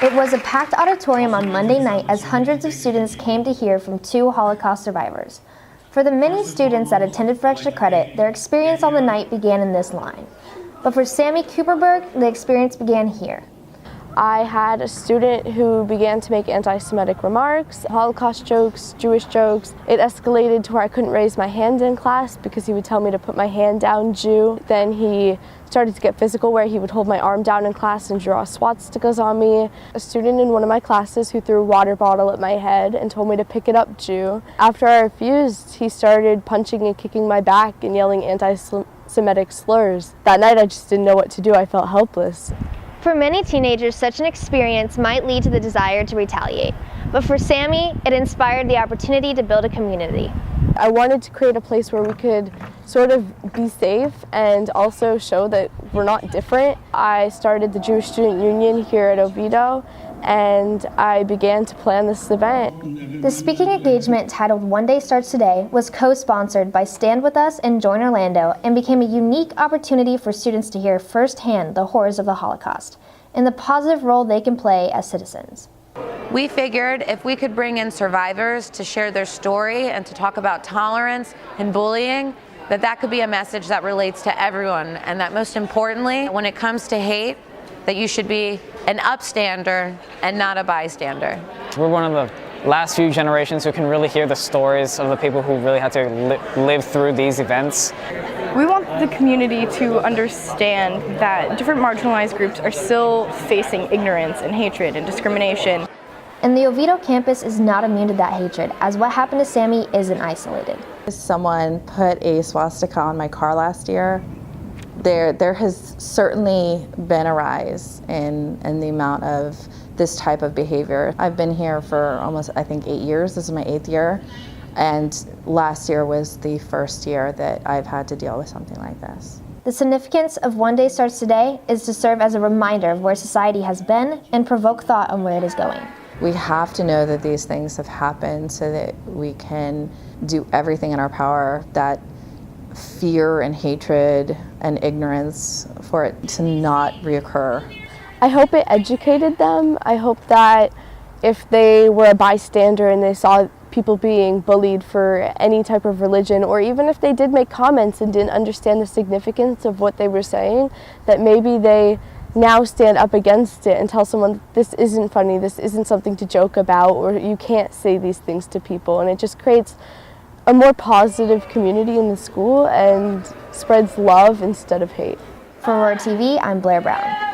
It was a packed auditorium on Monday night as hundreds of students came to hear from 2 Holocaust survivors. For the many students that attended for extra credit, their experience on the night began in this line. But for Sammy Cooperberg, the experience began here. I had a student who began to make anti-Semitic remarks, Holocaust jokes, Jewish jokes. It escalated to where I couldn't raise my hand in class because he would tell me to put my hand down, Jew. Then he started to get physical where he would hold my arm down in class and draw swastikas on me. A student in one of my classes who threw a water bottle at my head and told me to pick it up, Jew. After I refused, he started punching and kicking my back and yelling anti-Semitic slurs. That night I just didn't know what to do. I felt helpless. For many teenagers, such an experience might lead to the desire to retaliate. But for Sammy, it inspired the opportunity to build a community. I wanted to create a place where we could sort of be safe and also show that we're not different. I started the Jewish Student Union here at Oviedo, and I began to plan this event. The speaking engagement titled One Day Starts Today was co-sponsored by Stand With Us and Join Orlando and became a unique opportunity for students to hear firsthand the horrors of the Holocaust and the positive role they can play as citizens. We figured if we could bring in survivors to share their story and to talk about tolerance and bullying, that could be a message that relates to everyone, and that most importantly, when it comes to hate, that you should be an upstander and not a bystander. We're one of the last few generations who can really hear the stories of the people who really had to live through these events. We want the community to understand that different marginalized groups are still facing ignorance and hatred and discrimination. And the Oviedo campus is not immune to that hatred, as what happened to Sammy isn't isolated. Someone put a swastika on my car last year. There has certainly been a rise in the amount of this type of behavior. I've been here for almost, I think, 8 years. This is my 8th year. And last year was the first year that I've had to deal with something like this. The significance of One Day Starts Today is to serve as a reminder of where society has been and provoke thought on where it is going. We have to know that these things have happened so that we can do everything in our power that fear and hatred and ignorance for it to not reoccur. I hope it educated them. I hope that if they were a bystander and they saw people being bullied for any type of religion, or even if they did make comments and didn't understand the significance of what they were saying, that maybe they now stand up against it and tell someone, this isn't funny, this isn't something to joke about, or you can't say these things to people. And it just creates a more positive community in the school and spreads love instead of hate. For Aurora TV, I'm Blair Brown.